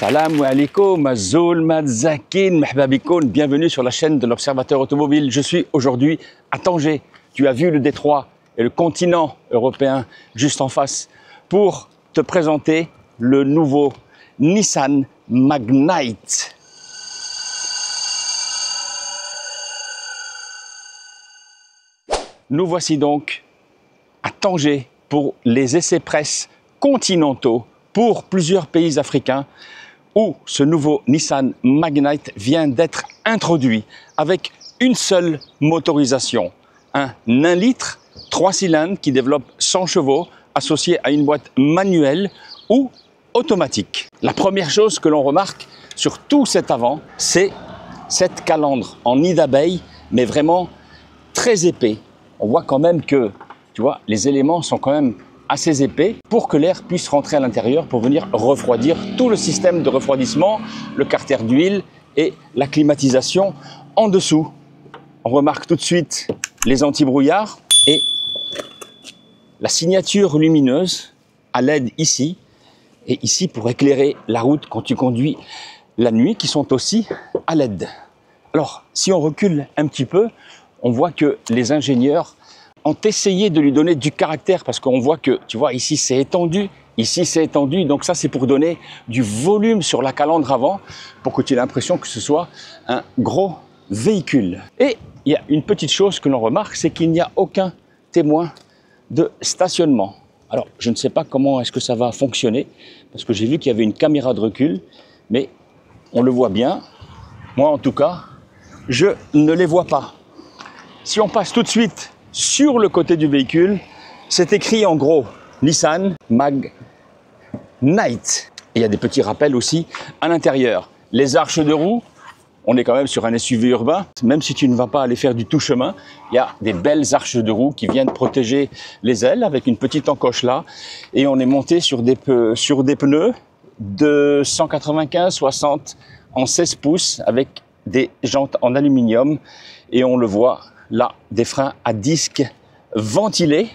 Salam alaikum, Azul Madzakin, Mahbabikoun, bienvenue sur la chaîne de l'Observateur Automobile. Je suis aujourd'hui à Tanger. Tu as vu le détroit et le continent européen juste en face pour te présenter le nouveau Nissan Magnite. Nous voici donc à Tanger pour les essais presse continentaux pour plusieurs pays africains où ce nouveau Nissan Magnite vient d'être introduit avec une seule motorisation. Un 1 litre, 3 cylindres qui développe 100 chevaux associé à une boîte manuelle ou automatique. La première chose que l'on remarque sur tout cet avant, c'est cette calandre en nid d'abeille, mais vraiment très épais. On voit quand même que, tu vois, les éléments sont quand même assez épais pour que l'air puisse rentrer à l'intérieur pour venir refroidir tout le système de refroidissement, le carter d'huile et la climatisation en dessous. On remarque tout de suite les anti-brouillards et la signature lumineuse à LED ici et ici pour éclairer la route quand tu conduis la nuit qui sont aussi à LED. Alors, si on recule un petit peu, on voit que les ingénieurs ont essayé de lui donner du caractère parce qu'on voit que, tu vois, ici c'est étendu, donc ça c'est pour donner du volume sur la calandre avant pour que tu aies l'impression que ce soit un gros véhicule. Et il y a une petite chose que l'on remarque, c'est qu'il n'y a aucun témoin de stationnement. Alors, je ne sais pas comment est-ce que ça va fonctionner parce que j'ai vu qu'il y avait une caméra de recul, mais on le voit bien. Moi, en tout cas, je ne les vois pas. Si on passe tout de suite sur le côté du véhicule, c'est écrit en gros Nissan Magnite. Et il y a des petits rappels aussi à l'intérieur. Les arches de roue, on est quand même sur un SUV urbain. Même si tu ne vas pas aller faire du tout chemin, il y a des belles arches de roue qui viennent protéger les ailes avec une petite encoche là. Et on est monté sur des pneus de 195-60 en 16 pouces avec des jantes en aluminium. Et on le voit là, des freins à disque ventilés.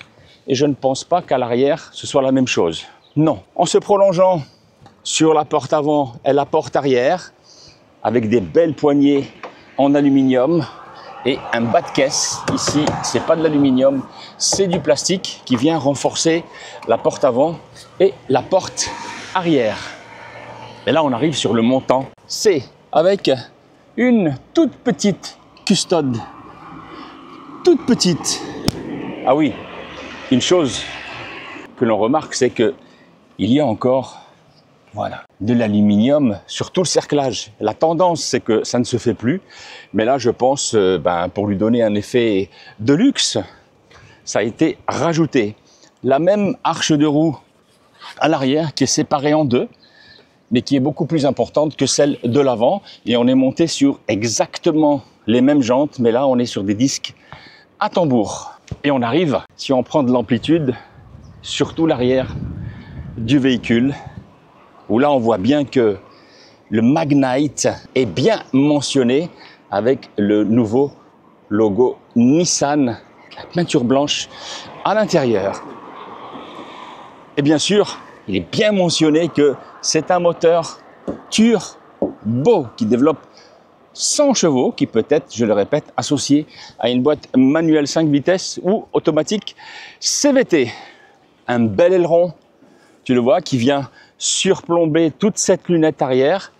Et je ne pense pas qu'à l'arrière, ce soit la même chose. Non. En se prolongeant sur la porte avant et la porte arrière, avec des belles poignées en aluminium et un bas de caisse. Ici, c'est pas de l'aluminium, c'est du plastique qui vient renforcer la porte avant et la porte arrière. Et là, on arrive sur le montant. C'est avec une toute petite custode. Toute petite. Ah oui, une chose que l'on remarque, c'est que il y a encore, voilà, de l'aluminium sur tout le cerclage. La tendance, c'est que ça ne se fait plus. Mais là, je pense, pour lui donner un effet de luxe, ça a été rajouté. La même arche de roue à l'arrière qui est séparée en deux, mais qui est beaucoup plus importante que celle de l'avant. Et on est monté sur exactement les mêmes jantes, mais là, on est sur des disques à tambour. Et on arrive, si on prend de l'amplitude, sur tout l'arrière du véhicule, où là on voit bien que le Magnite est bien mentionné avec le nouveau logo Nissan, la peinture blanche à l'intérieur. Et bien sûr, il est bien mentionné que c'est un moteur turbo qui développe 100 chevaux, qui peut être, je le répète, associé à une boîte manuelle 5 vitesses ou automatique CVT. Un bel aileron, tu le vois, qui vient surplomber toute cette lunette arrière.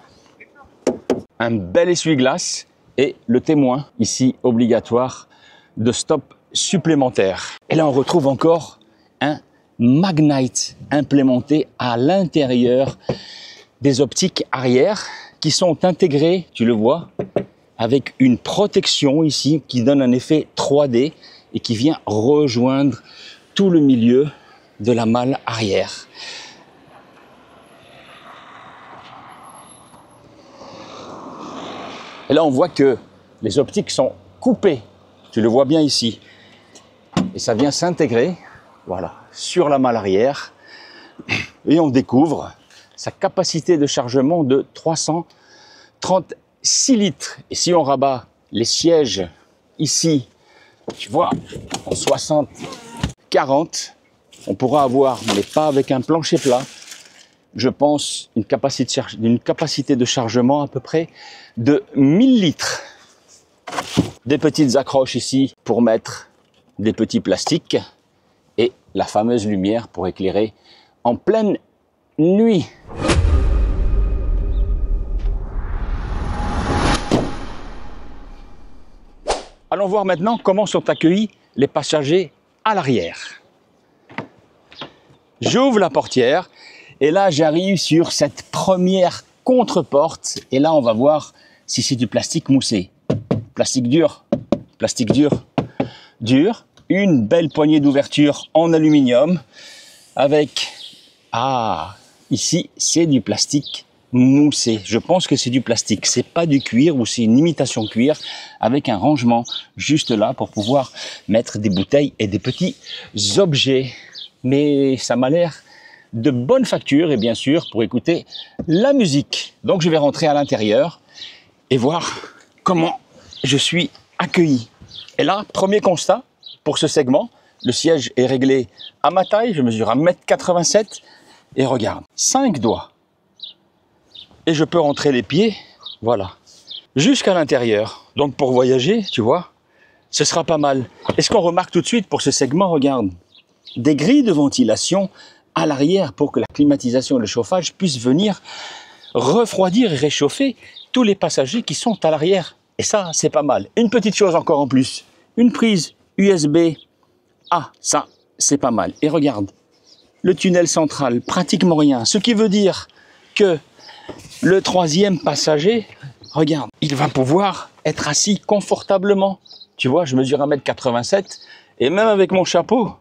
Un bel essuie-glace et le témoin, ici obligatoire, de stop supplémentaire. Et là, on retrouve encore un Magnite implémenté à l'intérieur des optiques arrière qui sont intégrées, tu le vois, avec une protection ici qui donne un effet 3D et qui vient rejoindre tout le milieu de la malle arrière. Et là, on voit que les optiques sont coupées. Tu le vois bien ici. Et ça vient s'intégrer, voilà, sur la malle arrière. Et on découvre sa capacité de chargement de 336 litres. Et si on rabat les sièges ici, tu vois, en 60-40, on pourra avoir, mais pas avec un plancher plat, je pense, une capacité de chargement à peu près de 1000 litres. Des petites accroches ici pour mettre des petits plastiques et la fameuse lumière pour éclairer en pleine nuit. Allons voir maintenant comment sont accueillis les passagers à l'arrière. J'ouvre la portière et là j'arrive sur cette première contre-porte et là on va voir si c'est du plastique moussé. Plastique dur, dur. Une belle poignée d'ouverture en aluminium avec, ici c'est du plastique moussé. Je pense que c'est du plastique, c'est pas du cuir ou c'est une imitation cuir avec un rangement juste là pour pouvoir mettre des bouteilles et des petits objets. Mais ça m'a l'air de bonne facture et bien sûr pour écouter la musique. Donc je vais rentrer à l'intérieur et voir comment je suis accueilli. Et là, premier constat pour ce segment, le siège est réglé à ma taille, je mesure 1,87 m et regarde, 5 doigts. Et je peux rentrer les pieds, voilà, jusqu'à l'intérieur. Donc pour voyager, tu vois, ce sera pas mal. Et ce qu'on remarque tout de suite pour ce segment, regarde, des grilles de ventilation à l'arrière pour que la climatisation et le chauffage puissent venir refroidir et réchauffer tous les passagers qui sont à l'arrière. Et ça, c'est pas mal. Une petite chose encore en plus, une prise USB. Ça, c'est pas mal. Et regarde, le tunnel central, pratiquement rien. Ce qui veut dire que le troisième passager, regarde, il va pouvoir être assis confortablement. Tu vois, je mesure 1,87 m et même avec mon chapeau,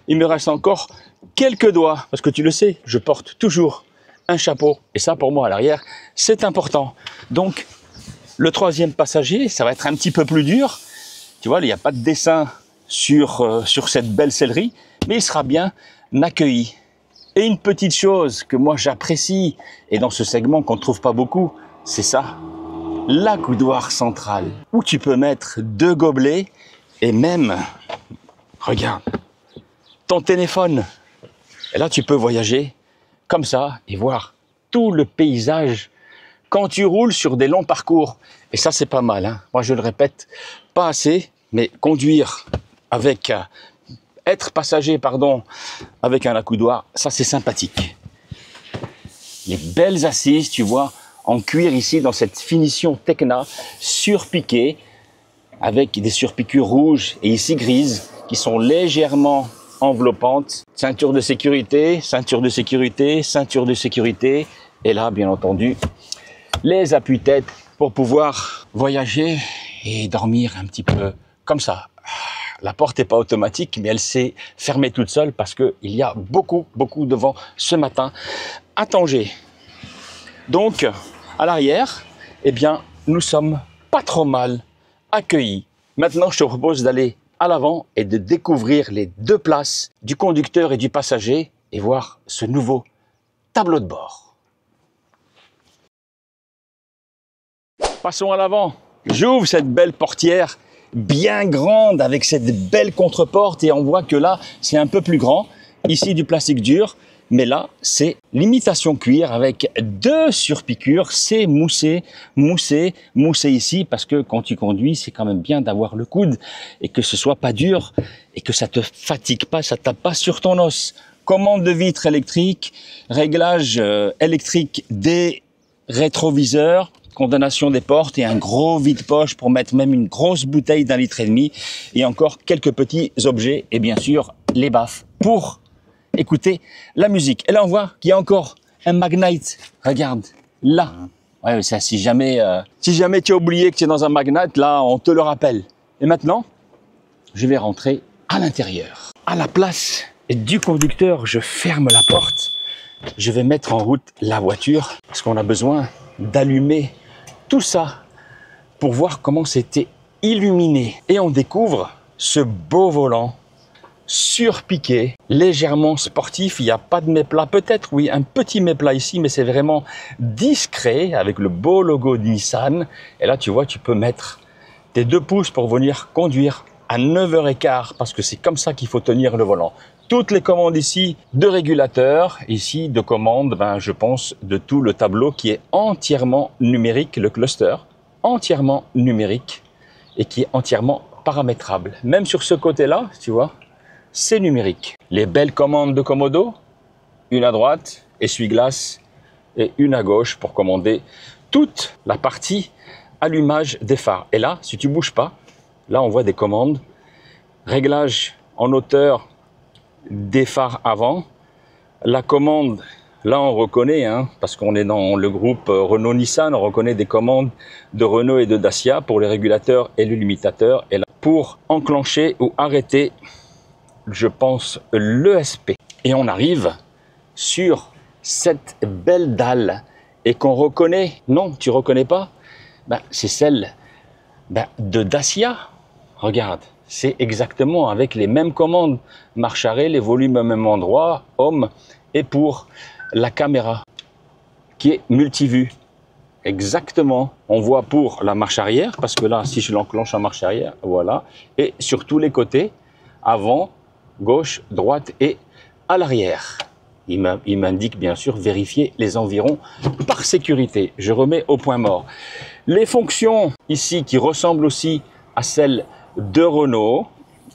il me reste encore quelques doigts. Parce que tu le sais, je porte toujours un chapeau. Et ça, pour moi, à l'arrière, c'est important. Donc, le troisième passager, ça va être un petit peu plus dur. Tu vois, il n'y a pas de dessin sur cette belle sellerie, mais il sera bien accueilli. Et une petite chose que moi j'apprécie, et dans ce segment qu'on ne trouve pas beaucoup, c'est ça, l'accoudoir central, où tu peux mettre 2 gobelets et même, regarde, ton téléphone. Et là, tu peux voyager comme ça et voir tout le paysage quand tu roules sur des longs parcours. Et ça, c'est pas mal, hein. Moi, je le répète, pas assez, mais conduire avec, être passager, avec un accoudoir, ça, c'est sympathique. Les belles assises, tu vois, en cuir ici, dans cette finition Tecna, surpiquée, avec des surpiqûres rouges et ici grises, qui sont légèrement enveloppantes. Ceinture de sécurité, ceinture de sécurité, ceinture de sécurité. Et là, bien entendu, les appuis-têtes pour pouvoir voyager et dormir un petit peu comme ça. La porte n'est pas automatique, mais elle s'est fermée toute seule parce qu'il y a beaucoup de vent ce matin à Tanger. Donc, à l'arrière, eh bien, nous sommes pas trop mal accueillis. Maintenant, je te propose d'aller à l'avant et de découvrir les 2 places du conducteur et du passager et voir ce nouveau tableau de bord. Passons à l'avant. J'ouvre cette belle portière bien grande avec cette belle contre-porte et on voit que là, c'est un peu plus grand. Ici, du plastique dur, mais là, c'est l'imitation cuir avec 2 surpiqûres. C'est moussé ici parce que quand tu conduis, c'est quand même bien d'avoir le coude et que ce soit pas dur et que ça te fatigue pas, ça tape pas sur ton os. Commande de vitre électrique, réglage électrique des rétroviseurs, condamnation des portes et un gros vide-poche pour mettre même une grosse bouteille d'1,5 litre et encore quelques petits objets et bien sûr les baffes pour écouter la musique. Et là on voit qu'il y a encore un Magnite, regarde, là. Ouais, ça, si jamais tu as oublié que tu es dans un Magnite, là on te le rappelle. Et maintenant, je vais rentrer à l'intérieur. À la place du conducteur, je ferme la porte. Je vais mettre en route la voiture parce qu'on a besoin d'allumer tout ça pour voir comment c'était illuminé. Et on découvre ce beau volant surpiqué, légèrement sportif. Il n'y a pas de méplat, peut-être oui, un petit méplat ici, mais c'est vraiment discret avec le beau logo de Nissan. Et là, tu vois, tu peux mettre tes 2 pouces pour venir conduire à 9h15 parce que c'est comme ça qu'il faut tenir le volant. Toutes les commandes ici de régulateurs, ici de commandes, je pense de tout le tableau qui est entièrement numérique, le cluster, entièrement numérique et qui est entièrement paramétrable. Même sur ce côté-là, tu vois, c'est numérique. Les belles commandes de Commodo, une à droite, essuie-glace, et une à gauche pour commander toute la partie allumage des phares. Et là, si tu bouges pas, là on voit des commandes, réglage en hauteur des phares avant, la commande, là on reconnaît, parce qu'on est dans le groupe Renault-Nissan, on reconnaît des commandes de Renault et de Dacia pour les régulateurs et le limitateur, et là pour enclencher ou arrêter, je pense, l'ESP. Et on arrive sur cette belle dalle et qu'on reconnaît, non, tu reconnais pas, c'est celle de Dacia. Regarde, c'est exactement avec les mêmes commandes, marche arrêt, les volumes au même endroit, homme, et pour la caméra qui est multivue. Exactement, on voit pour la marche arrière, parce que là, si je l'enclenche en marche arrière, voilà, et sur tous les côtés, avant, gauche, droite et à l'arrière. Il m'indique bien sûr vérifier les environs par sécurité. Je remets au point mort. Les fonctions ici qui ressemblent aussi à celles de Renault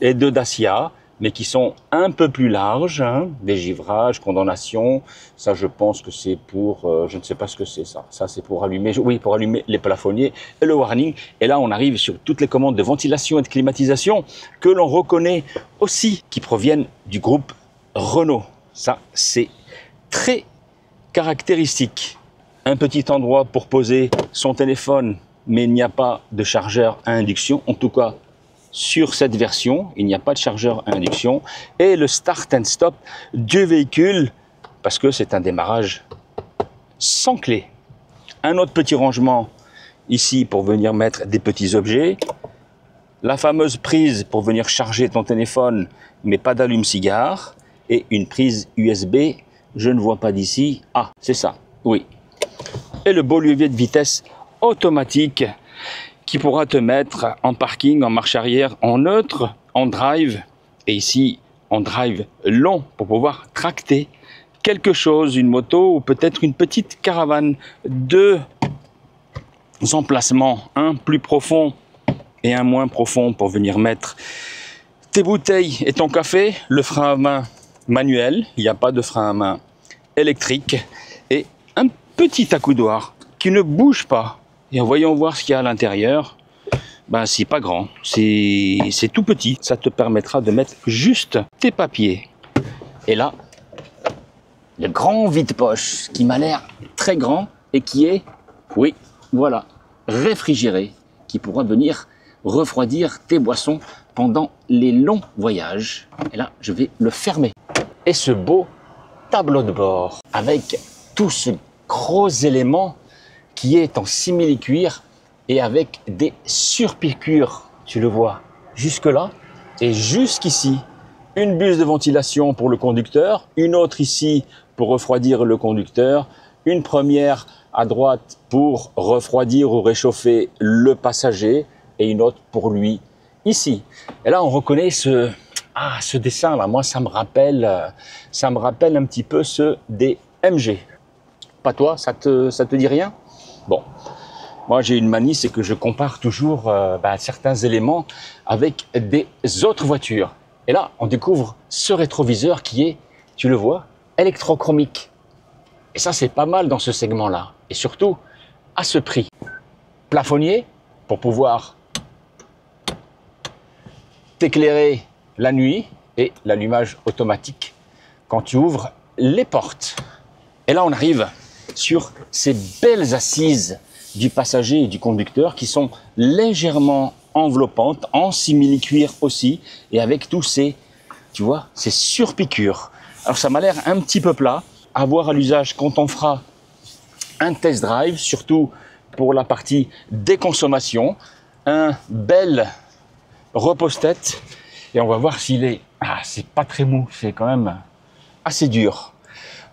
et de Dacia, mais qui sont un peu plus larges, dégivrages, condamnation. Ça, je pense que c'est pour, je ne sais pas ce que c'est ça. Ça, c'est pour allumer, oui, pour allumer les plafonniers et le warning. Et là, on arrive sur toutes les commandes de ventilation et de climatisation que l'on reconnaît aussi, qui proviennent du groupe Renault. Ça, c'est très caractéristique. Un petit endroit pour poser son téléphone, mais il n'y a pas de chargeur à induction. En tout cas, sur cette version, il n'y a pas de chargeur à induction. Et le start and stop du véhicule, parce que c'est un démarrage sans clé. Un autre petit rangement ici pour venir mettre des petits objets. La fameuse prise pour venir charger ton téléphone, mais pas d'allume-cigare. Et une prise USB, je ne vois pas d'ici. Ah, c'est ça, oui. Et le beau levier de vitesse automatique qui pourra te mettre en parking, en marche arrière, en neutre, en drive. Et ici, en drive long pour pouvoir tracter quelque chose, une moto ou peut-être une petite caravane. Deux emplacements, un plus profond et un moins profond pour venir mettre tes bouteilles et ton café. Le frein à main manuel, il n'y a pas de frein à main électrique, et un petit accoudoir qui ne bouge pas. Et voyons voir ce qu'il y a à l'intérieur. C'est pas grand, c'est tout petit. Ça te permettra de mettre juste tes papiers. Et là, le grand vide-poche qui m'a l'air très grand et qui est, oui, voilà, réfrigéré, qui pourra venir refroidir tes boissons pendant les longs voyages. Et là, je vais le fermer. Et ce beau tableau de bord avec tout ce gros élément qui est en simili-cuir et avec des surpiqûres, tu le vois, jusque là et jusqu'ici. Une buse de ventilation pour le conducteur, une autre ici pour refroidir le conducteur, une première à droite pour refroidir ou réchauffer le passager et une autre pour lui ici. Et là, on reconnaît ce dessin là, moi ça me rappelle un petit peu ceux des MG. Pas toi, ça te dit rien? Bon, moi j'ai une manie, c'est que je compare toujours certains éléments avec des autres voitures. Et là, on découvre ce rétroviseur qui est, tu le vois, électrochromique. Et ça, c'est pas mal dans ce segment-là. Et surtout, à ce prix. Plafonnier, pour pouvoir t'éclairer la nuit, et l'allumage automatique quand tu ouvres les portes. Et là, on arrive sur ces belles assises du passager et du conducteur qui sont légèrement enveloppantes, en simili-cuir aussi, et avec tous ces, tu vois, ces surpiqûres. Alors ça m'a l'air un petit peu plat, à voir à l'usage quand on fera un test drive, surtout pour la partie déconsommation. Un bel repose-tête, et on va voir s'il est, c'est pas très mou, c'est quand même assez dur.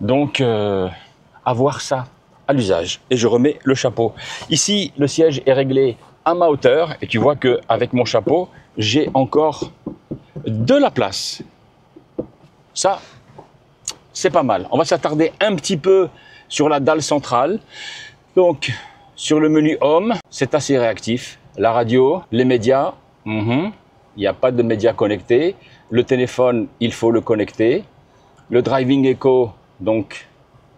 Donc, à voir ça à l'usage. Et je remets le chapeau. Ici, le siège est réglé à ma hauteur, et tu vois qu'avec mon chapeau, j'ai encore de la place. Ça, c'est pas mal. On va s'attarder un petit peu sur la dalle centrale. Donc, sur le menu Home, c'est assez réactif. La radio, les médias, il n'y a pas de médias connectés. Le téléphone, il faut le connecter. Le Driving Echo, donc,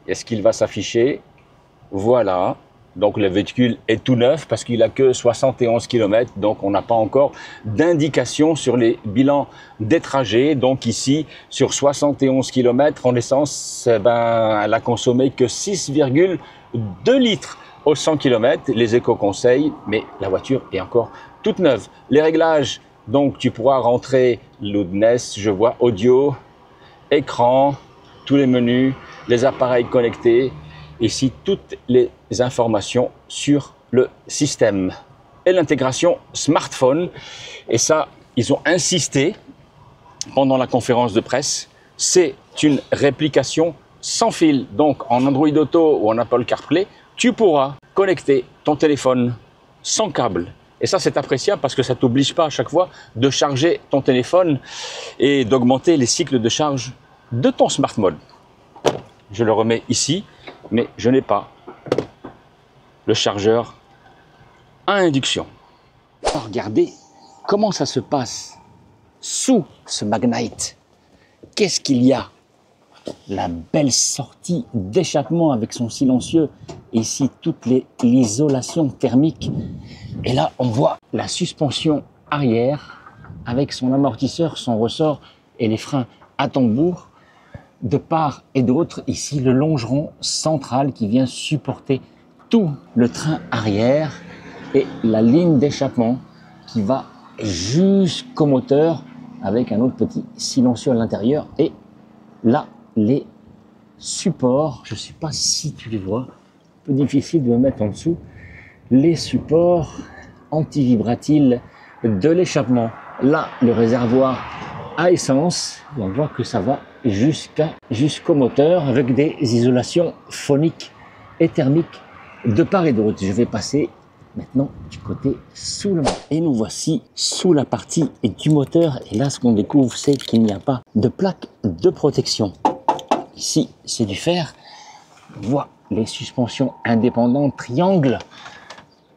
est-ce qu'il va s'afficher? Voilà. Donc, le véhicule est tout neuf parce qu'il n'a que 71 km. Donc, on n'a pas encore d'indication sur les bilans des trajets. Donc, ici, sur 71 km en essence, elle a consommé que 6,2 litres au 100 km. Les éco-conseils, mais la voiture est encore toute neuve. Les réglages, donc, tu pourras rentrer loudness, je vois audio, écran, tous les menus, les appareils connectés. Ici, toutes les informations sur le système. Et l'intégration smartphone. Et ça, ils ont insisté pendant la conférence de presse. C'est une réplication sans fil. Donc, en Android Auto ou en Apple CarPlay, tu pourras connecter ton téléphone sans câble. Et ça, c'est appréciable parce que ça ne t'oblige pas à chaque fois de charger ton téléphone et d'augmenter les cycles de charge de ton smartphone. Je le remets ici, mais je n'ai pas le chargeur à induction. Regardez comment ça se passe sous ce Magnite. Qu'est-ce qu'il y a? La belle sortie d'échappement avec son silencieux. Et ici, toute l'isolation thermique. Et là, on voit la suspension arrière avec son amortisseur, son ressort et les freins à tambour. De part et d'autre, ici, le longeron central qui vient supporter tout le train arrière et la ligne d'échappement qui va jusqu'au moteur avec un autre petit silencieux à l'intérieur. Et là, les supports, je ne sais pas si tu les vois, un peu difficile de me mettre en dessous, les supports anti-vibratiles de l'échappement. Là, le réservoir à essence, on voit que ça va jusqu'au moteur avec des isolations phoniques et thermiques de part et d'autre. Je vais passer maintenant du côté sous le moteur. Et nous voici sous la partie du moteur. Et là, ce qu'on découvre, c'est qu'il n'y a pas de plaque de protection. Ici, c'est du fer. On voit les suspensions indépendantes, triangle,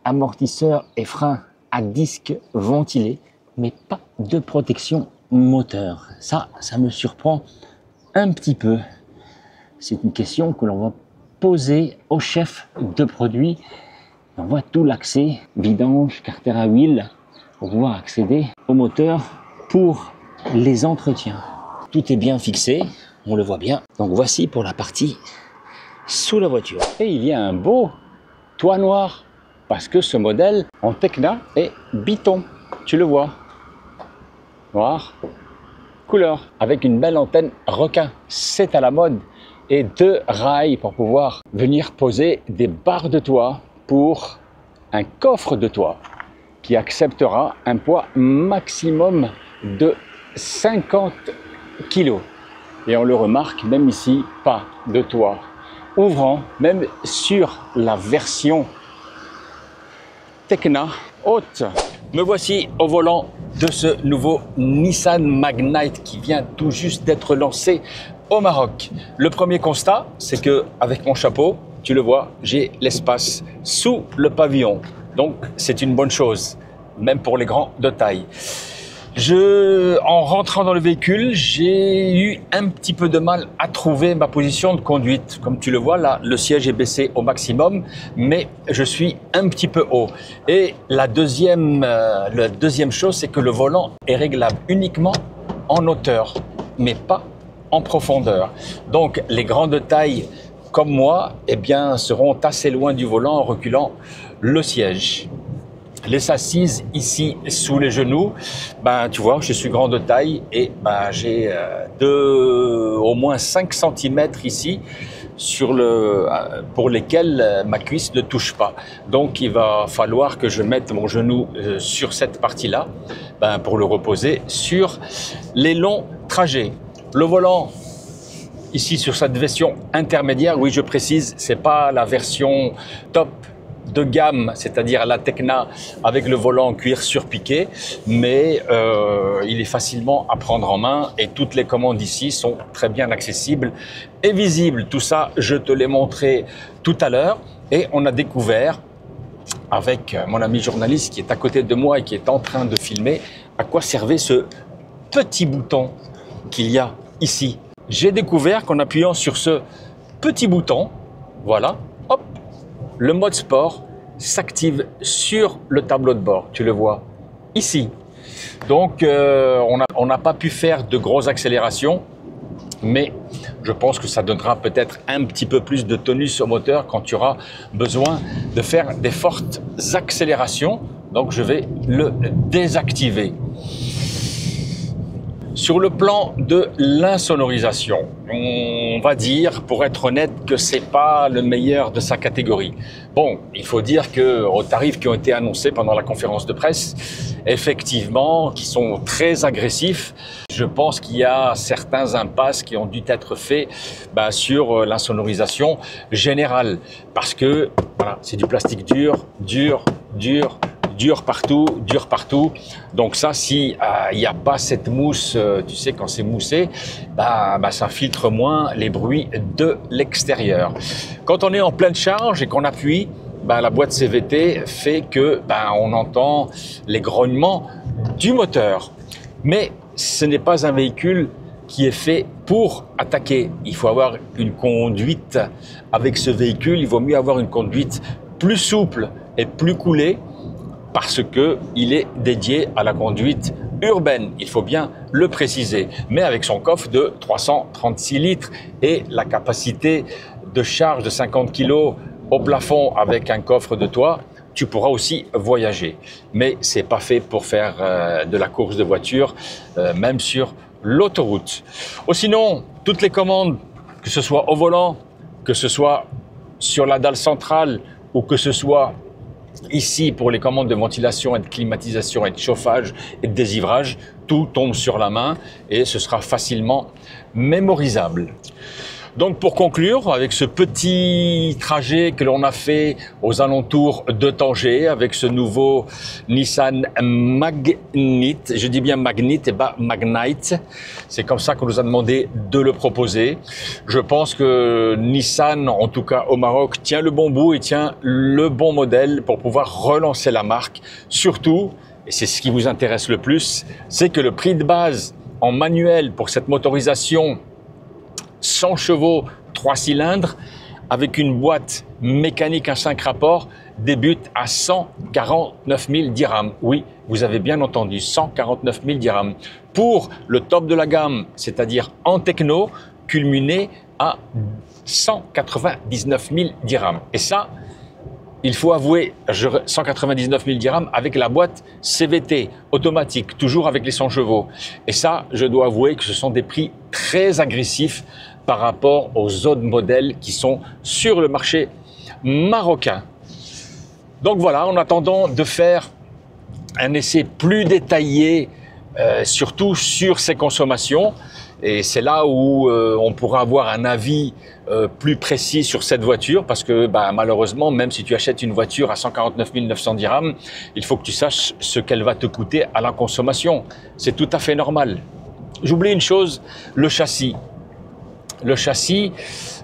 amortisseur et frein à disque ventilé, mais pas de protection moteur. Ça me surprend un petit peu. C'est une question que l'on va poser au chef de produit. On voit tout l'accès, vidange, carter à huile, pour pouvoir accéder au moteur pour les entretiens. Tout est bien fixé, on le voit bien. Donc voici pour la partie sous la voiture. Et il y a un beau toit noir, parce que ce modèle en Tecna est biton. Tu le vois. Noir, couleur, avec une belle antenne requin. C'est à la mode. Et 2 rails pour pouvoir venir poser des barres de toit pour un coffre de toit qui acceptera un poids maximum de 50 kg. Et on le remarque, même ici, pas de toit ouvrant, même sur la version Tecna haute. Me voici au volant de ce nouveau Nissan Magnite qui vient tout juste d'être lancé au Maroc. Le premier constat, c'est que avec mon chapeau, tu le vois, j'ai l'espace sous le pavillon. Donc c'est une bonne chose, même pour les grands de taille. En rentrant dans le véhicule, j'ai eu un petit peu de mal à trouver ma position de conduite. Comme tu le vois, là, le siège est baissé au maximum, mais je suis un petit peu haut. Et la deuxième chose, c'est que le volant est réglable uniquement en hauteur, mais pas en profondeur. Donc, les grands de taille comme moi, eh bien, seront assez loin du volant en reculant le siège. Les assises ici sous les genoux, tu vois, je suis grand de taille et j'ai au moins 5 cm ici pour lesquels ma cuisse ne touche pas. Donc il va falloir que je mette mon genou sur cette partie-là pour le reposer sur les longs trajets. Le volant ici sur cette version intermédiaire, oui je précise, c'est pas la version top de gamme, c'est-à-dire la Tecna avec le volant en cuir surpiqué, mais il est facilement à prendre en main et toutes les commandes ici sont très bien accessibles et visibles. Tout ça, je te l'ai montré tout à l'heure et on a découvert avec mon ami journaliste qui est à côté de moi et qui est en train de filmer à quoi servait ce petit bouton qu'il y a ici. J'ai découvert qu'en appuyant sur ce petit bouton, voilà, hop, le mode sport s'active sur le tableau de bord. Tu le vois ici. Donc, on n'a pas pu faire de grosses accélérations, mais je pense que ça donnera peut-être un petit peu plus de tonus au moteur quand tu auras besoin de faire des fortes accélérations. Donc, je vais le désactiver. Sur le plan de l'insonorisation, on va dire, pour être honnête, que c'est pas le meilleur de sa catégorie. Bon, il faut dire que aux tarifs qui ont été annoncés pendant la conférence de presse, effectivement, qui sont très agressifs, je pense qu'il y a certains impasses qui ont dû être faits sur l'insonorisation générale, parce que voilà, c'est du plastique dur partout. Donc ça, si il n'y a pas cette mousse, tu sais, quand c'est moussé, ça filtre moins les bruits de l'extérieur. Quand on est en pleine charge et qu'on appuie, la boîte CVT fait que on entend les grognements du moteur. Mais ce n'est pas un véhicule qui est fait pour attaquer. Il faut avoir une conduite avec ce véhicule. Il vaut mieux avoir une conduite plus souple et plus coulée, parce qu'il est dédié à la conduite urbaine, il faut bien le préciser, mais avec son coffre de 336 litres et la capacité de charge de 50 kg au plafond avec un coffre de toit, tu pourras aussi voyager. Mais c'est pas fait pour faire de la course de voiture, même sur l'autoroute. Sinon, toutes les commandes, que ce soit au volant, que ce soit sur la dalle centrale ou que ce soit ici, pour les commandes de ventilation et de climatisation et de chauffage et de désivrage, tout tombe sur la main et ce sera facilement mémorisable. Donc pour conclure, avec ce petit trajet que l'on a fait aux alentours de Tanger, avec ce nouveau Nissan Magnite, je dis bien Magnite et pas Magnite, c'est comme ça qu'on nous a demandé de le proposer. Je pense que Nissan, en tout cas au Maroc, tient le bon bout et tient le bon modèle pour pouvoir relancer la marque. Surtout, et c'est ce qui vous intéresse le plus, c'est que le prix de base en manuel pour cette motorisation 100 chevaux, 3 cylindres, avec une boîte mécanique à 5 rapports, débute à 149 000 dirhams. Oui, vous avez bien entendu, 149 000 dirhams. Pour le top de la gamme, c'est-à-dire en techno, culminé à 199 000 dirhams. Et ça, il faut avouer, 199 000 dirhams avec la boîte CVT automatique, toujours avec les 100 chevaux. Et ça, je dois avouer que ce sont des prix très agressifs par rapport aux autres modèles qui sont sur le marché marocain. Donc voilà, en attendant de faire un essai plus détaillé, surtout sur ces consommations, et c'est là où on pourra avoir un avis plus précis sur cette voiture, parce que malheureusement, même si tu achètes une voiture à 149 900 dirhams, il faut que tu saches ce qu'elle va te coûter à la consommation. C'est tout à fait normal. J'oublie une chose, le châssis. Le châssis,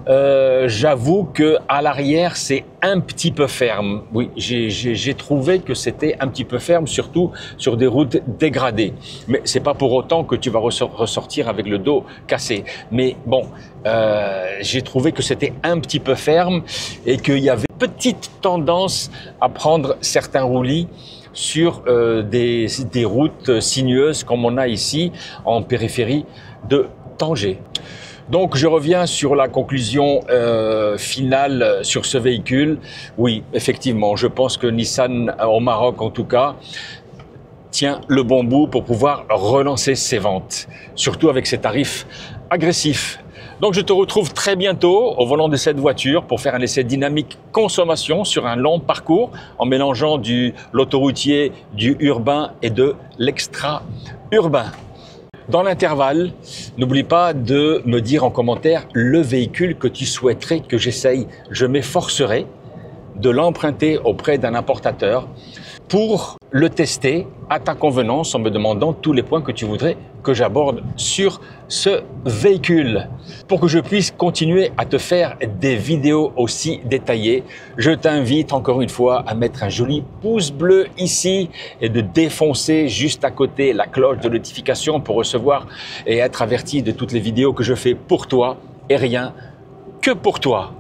j'avoue que à l'arrière, c'est un petit peu ferme. Oui, j'ai trouvé que c'était un petit peu ferme, surtout sur des routes dégradées. Mais c'est pas pour autant que tu vas ressortir avec le dos cassé. Mais bon, j'ai trouvé que c'était un petit peu ferme et qu'il y avait petite tendance à prendre certains roulis sur des routes sinueuses comme on a ici en périphérie de Tanger. Donc je reviens sur la conclusion finale sur ce véhicule. Oui, effectivement, je pense que Nissan au Maroc en tout cas tient le bon bout pour pouvoir relancer ses ventes, surtout avec ses tarifs agressifs. Donc je te retrouve très bientôt au volant de cette voiture pour faire un essai dynamique consommation sur un long parcours en mélangeant de l'autoroutier, du urbain et de l'extra-urbain. Dans l'intervalle, n'oublie pas de me dire en commentaire le véhicule que tu souhaiterais que j'essaye. Je m'efforcerai de l'emprunter auprès d'un importateur pour le tester à ta convenance en me demandant tous les points que tu voudrais que j'aborde sur ce véhicule. Pour que je puisse continuer à te faire des vidéos aussi détaillées, je t'invite encore une fois à mettre un joli pouce bleu ici et de défoncer juste à côté la cloche de notification pour recevoir et être averti de toutes les vidéos que je fais pour toi et rien que pour toi.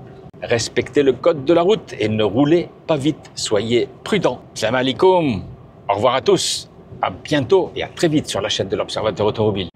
Respectez le code de la route et ne roulez pas vite, soyez prudents. Salam alaikum, au revoir à tous, à bientôt et à très vite sur la chaîne de l'Observateur Automobile.